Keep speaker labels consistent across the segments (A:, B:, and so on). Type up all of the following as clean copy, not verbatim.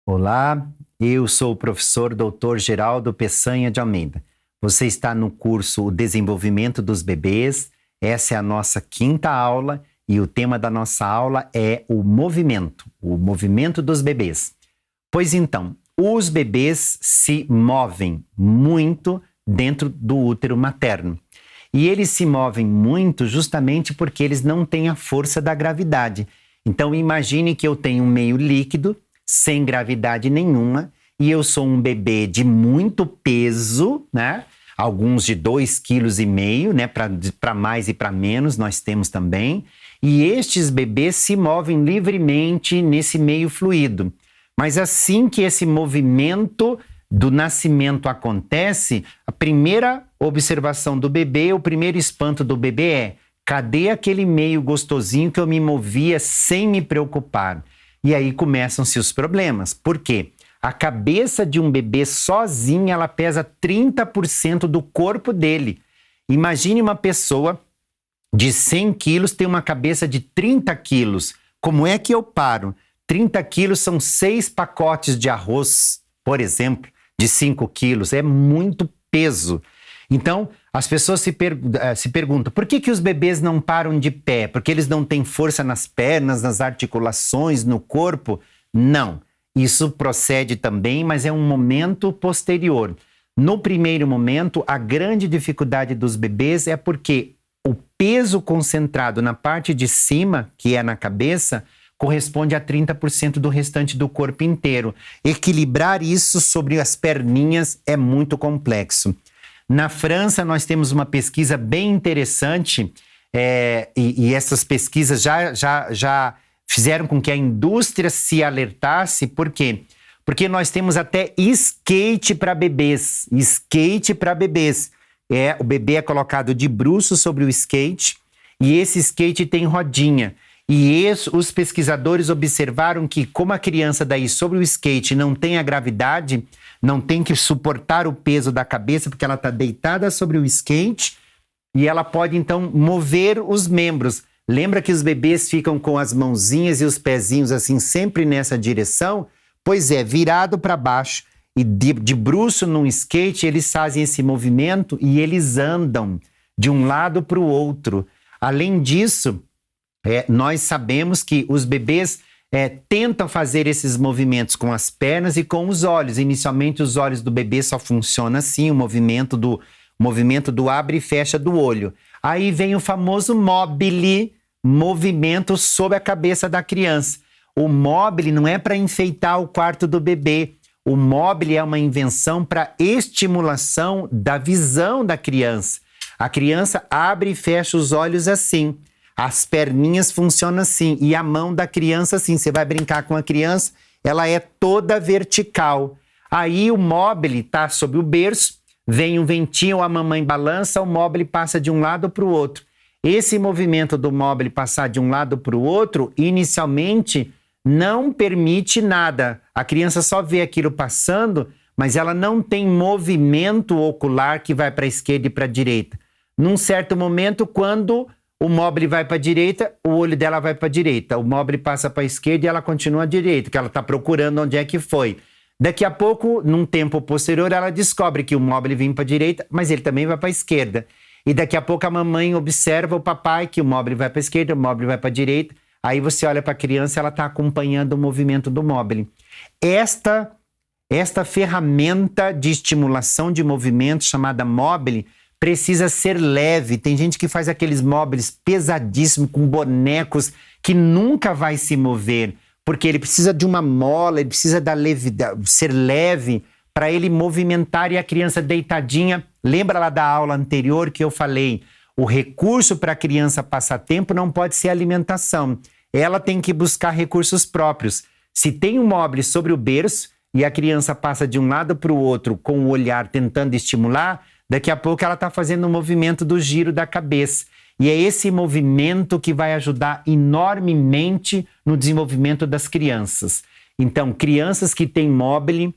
A: Olá, eu sou o professor Dr. Geraldo Peçanha de Almeida. Você está no curso O Desenvolvimento dos Bebês. Essa é a nossa quinta aula e o tema da nossa aula é o movimento dos bebês. Pois então, os bebês se movem muito dentro do útero materno. E eles se movem muito justamente porque eles não têm a força da gravidade. Então imagine que eu tenho um meio líquido, sem gravidade nenhuma, e eu sou um bebê de muito peso, né? Alguns de 2,5 kg, né? Para mais e para menos, nós temos também. E estes bebês se movem livremente nesse meio fluido. Mas assim que esse movimento do nascimento acontece, a primeira observação do bebê, o primeiro espanto do bebê é: cadê aquele meio gostosinho que eu me movia sem me preocupar? E aí começam-se os problemas. Por quê? A cabeça de um bebê sozinha, ela pesa 30% do corpo dele. Imagine uma pessoa de 100 quilos ter uma cabeça de 30 quilos. Como é que eu paro? 30 quilos são 6 pacotes de arroz, por exemplo, de 5 quilos. É muito peso. Então, as pessoas se perguntam, por que os bebês não param de pé? Porque eles não têm força nas pernas, nas articulações, no corpo? Não. Isso procede também, mas é um momento posterior. No primeiro momento, a grande dificuldade dos bebês é porque o peso concentrado na parte de cima, que é na cabeça, corresponde a 30% do restante do corpo inteiro. Equilibrar isso sobre as perninhas é muito complexo. Na França, nós temos uma pesquisa bem interessante, e essas pesquisas já fizeram com que a indústria se alertasse. Por quê? Porque nós temos até skate para bebês. Skate para bebês. O bebê é colocado de bruços sobre o skate e esse skate tem rodinha. E os pesquisadores observaram que, como a criança daí sobre o skate não tem a gravidade, não tem que suportar o peso da cabeça, porque ela está deitada sobre o skate e ela pode, então, mover os membros. Lembra que os bebês ficam com as mãozinhas e os pezinhos assim, sempre nessa direção? Pois é, virado para baixo e de bruço num skate, eles fazem esse movimento e eles andam de um lado para o outro. Além disso, nós sabemos que os bebês tentam fazer esses movimentos com as pernas e com os olhos. Inicialmente, os olhos do bebê só funcionam assim, o movimento do abre e fecha do olho. Aí vem o famoso mobile, movimento sobre a cabeça da criança. O mobile não é para enfeitar o quarto do bebê. O mobile é uma invenção para estimulação da visão da criança. A criança abre e fecha os olhos assim. As perninhas funcionam assim e a mão da criança assim. Você vai brincar com a criança, ela é toda vertical. Aí o mobile está sobre o berço, vem um ventinho, a mamãe balança, o mobile passa de um lado para o outro. Esse movimento do mobile passar de um lado para o outro, inicialmente, não permite nada. A criança só vê aquilo passando, mas ela não tem movimento ocular que vai para a esquerda e para a direita. Num certo momento, quando o mobile vai para a direita, o olho dela vai para a direita. O mobile passa para a esquerda e ela continua à direita, que ela está procurando onde é que foi. Daqui a pouco, num tempo posterior, ela descobre que o mobile vem para a direita, mas ele também vai para a esquerda. E daqui a pouco a mamãe observa o papai, que o mobile vai para a esquerda, o mobile vai para a direita. Aí você olha para a criança, ela está acompanhando o movimento do mobile. Esta ferramenta de estimulação de movimento, chamada mobile, precisa ser leve. Tem gente que faz aqueles móveis pesadíssimos, com bonecos, que nunca vai se mover, porque ele precisa de uma mola, ele precisa ser leve para ele movimentar e a criança deitadinha. Lembra lá da aula anterior que eu falei? O recurso para a criança passar tempo não pode ser alimentação. Ela tem que buscar recursos próprios. Se tem um móvel sobre o berço e a criança passa de um lado para o outro com o olhar tentando estimular, daqui a pouco ela está fazendo o movimento do giro da cabeça. E é esse movimento que vai ajudar enormemente no desenvolvimento das crianças. Então, crianças que têm mobile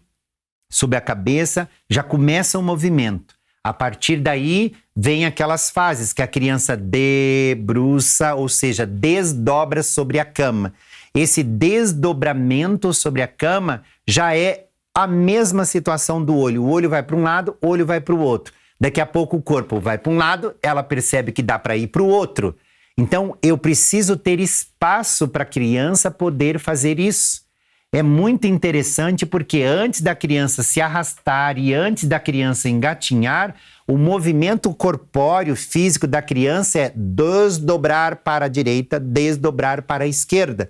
A: sobre a cabeça já começam o movimento. A partir daí, vem aquelas fases que a criança debruça, ou seja, desdobra sobre a cama. esse desdobramento sobre a cama já é a mesma situação do olho. O olho vai para um lado, o olho vai para o outro. Daqui a pouco o corpo vai para um lado, ela percebe que dá para ir para o outro. Então, eu preciso ter espaço para a criança poder fazer isso. É muito interessante porque antes da criança se arrastar e antes da criança engatinhar, o movimento corpóreo físico da criança é desdobrar para a direita, desdobrar para a esquerda.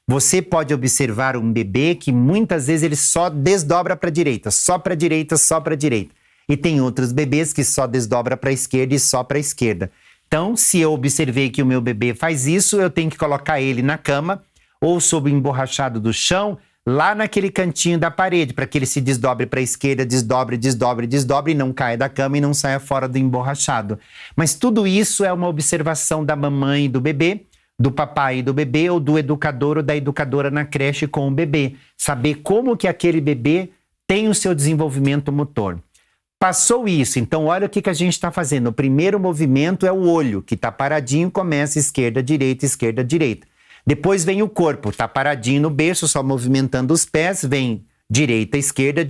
A: Você pode observar um bebê que muitas vezes ele só desdobra para a direita, só para a direita, só para a direita. E tem outros bebês que só desdobra para a esquerda e só para a esquerda. Então, se eu observei que o meu bebê faz isso, eu tenho que colocar ele na cama ou sob o emborrachado do chão, lá naquele cantinho da parede, para que ele se desdobre para a esquerda, desdobre, desdobre, desdobre e não caia da cama e não saia fora do emborrachado. Mas tudo isso é uma observação da mamãe e do bebê, do papai e do bebê, ou do educador ou da educadora na creche com o bebê. Saber como que aquele bebê tem o seu desenvolvimento motor. Passou isso, então olha o que a gente está fazendo. O primeiro movimento é o olho, que está paradinho, começa esquerda, direita, esquerda, direita. Depois vem o corpo, está paradinho no berço, só movimentando os pés, vem direita, esquerda,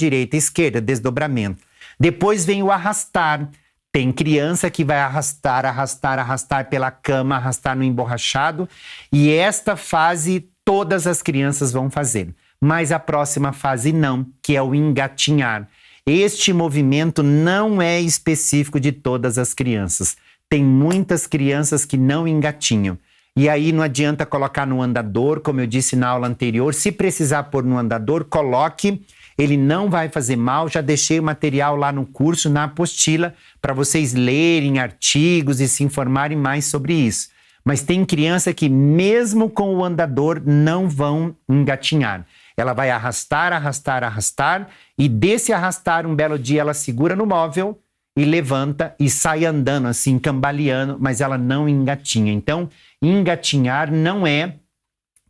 A: desdobramento. Depois vem o arrastar. Tem criança que vai arrastar, arrastar, arrastar pela cama, arrastar no emborrachado. E esta fase todas as crianças vão fazer. Mas a próxima fase não, que é o engatinhar. Este movimento não é específico de todas as crianças. Tem muitas crianças que não engatinham. E aí não adianta colocar no andador, como eu disse na aula anterior. Se precisar pôr no andador, coloque. Ele não vai fazer mal. Já deixei o material lá no curso, na apostila, para vocês lerem artigos e se informarem mais sobre isso. Mas tem criança que mesmo com o andador não vão engatinhar. Ela vai arrastar, arrastar, arrastar, e desse arrastar, um belo dia ela segura no móvel e levanta e sai andando assim, cambaleando, mas ela não engatinha. Então, engatinhar não é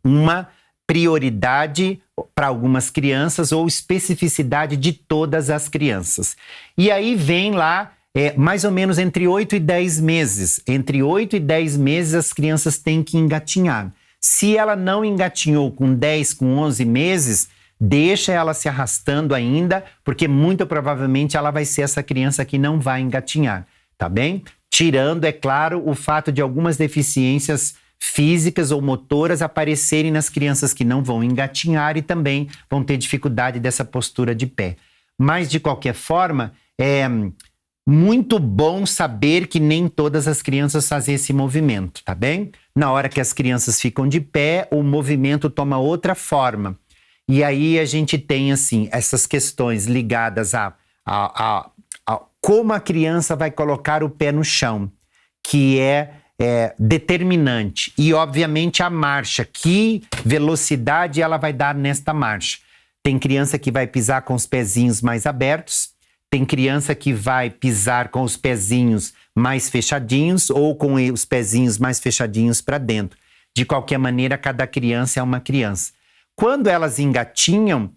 A: uma prioridade para algumas crianças ou especificidade de todas as crianças. E aí vem lá, mais ou menos entre 8 e 10 meses. Entre 8 e 10 meses as crianças têm que engatinhar. Se ela não engatinhou com 10, com 11 meses, deixa ela se arrastando ainda, porque muito provavelmente ela vai ser essa criança que não vai engatinhar, tá bem? Tirando, é claro, o fato de algumas deficiências físicas ou motoras aparecerem nas crianças que não vão engatinhar e também vão ter dificuldade dessa postura de pé. Mas, de qualquer forma, é muito bom saber que nem todas as crianças fazem esse movimento, tá bem? Na hora que as crianças ficam de pé, o movimento toma outra forma. E aí a gente tem, assim, essas questões ligadas a como a criança vai colocar o pé no chão, que é determinante. E, obviamente, a marcha, que velocidade ela vai dar nesta marcha. Tem criança que vai pisar com os pezinhos mais abertos, tem criança que vai pisar com os pezinhos mais fechadinhos ou com os pezinhos mais fechadinhos para dentro. De qualquer maneira, cada criança é uma criança. Quando elas engatinham,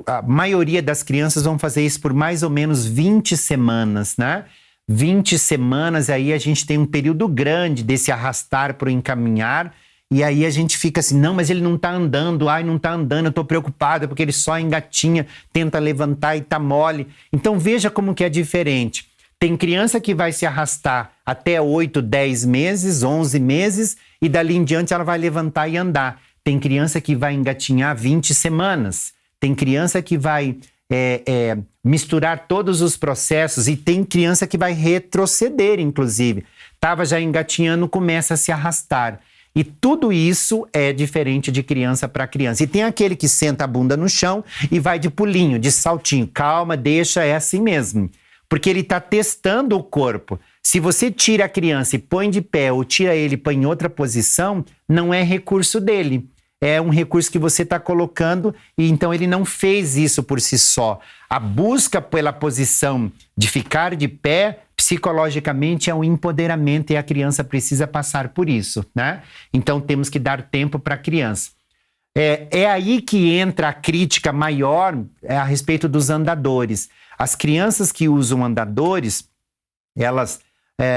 A: a maioria das crianças vão fazer isso por mais ou menos 20 semanas, né? 20 semanas, aí a gente tem um período grande desse arrastar para o encaminhar, e aí a gente fica assim, não, mas ele não está andando, não está andando, eu estou preocupada porque ele só engatinha, tenta levantar e está mole. Então veja como que é diferente. Tem criança que vai se arrastar até 8, 10 meses, 11 meses, e dali em diante ela vai levantar e andar. Tem criança que vai engatinhar 20 semanas. Tem criança que vai misturar todos os processos e tem criança que vai retroceder, inclusive. Estava já engatinhando, começa a se arrastar. E tudo isso é diferente de criança para criança. E tem aquele que senta a bunda no chão e vai de pulinho, de saltinho. Calma, deixa, é assim mesmo. Porque ele está testando o corpo. Se você tira a criança e põe de pé ou tira ele e põe em outra posição, não é recurso dele. É um recurso que você está colocando e então ele não fez isso por si só. A busca pela posição de ficar de pé, psicologicamente, é um empoderamento e a criança precisa passar por isso, né? Então temos que dar tempo para a criança. É aí que entra a crítica maior a respeito dos andadores. As crianças que usam andadores, elas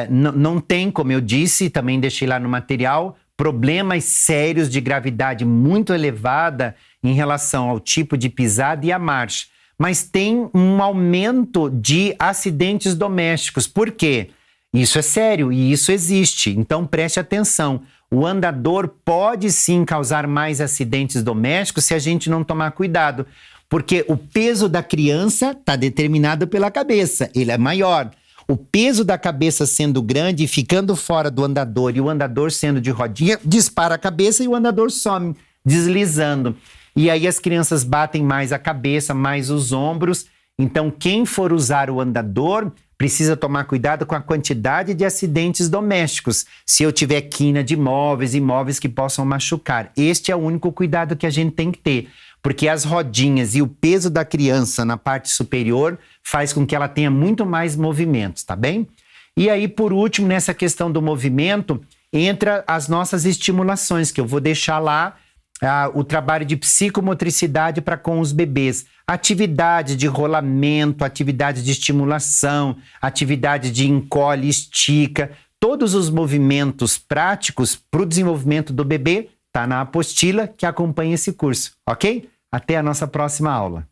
A: não têm, como eu disse, também deixei lá no material, problemas sérios de gravidade muito elevada em relação ao tipo de pisada e à marcha. Mas tem um aumento de acidentes domésticos. Por quê? Isso é sério e isso existe. Então preste atenção. O andador pode sim causar mais acidentes domésticos se a gente não tomar cuidado. Porque o peso da criança está determinado pela cabeça, ele é maior. O peso da cabeça sendo grande e ficando fora do andador e o andador sendo de rodinha, dispara a cabeça e o andador some, deslizando. E aí as crianças batem mais a cabeça, mais os ombros. Então quem for usar o andador precisa tomar cuidado com a quantidade de acidentes domésticos. Se eu tiver quina de imóveis que possam machucar. Este é o único cuidado que a gente tem que ter. Porque as rodinhas e o peso da criança na parte superior faz com que ela tenha muito mais movimentos, tá bem? E aí, por último, nessa questão do movimento, entra as nossas estimulações, que eu vou deixar lá o trabalho de psicomotricidade para com os bebês. Atividade de rolamento, atividade de estimulação, atividade de encolhe, estica. Todos os movimentos práticos para o desenvolvimento do bebê está na apostila que acompanha esse curso, ok? Até a nossa próxima aula.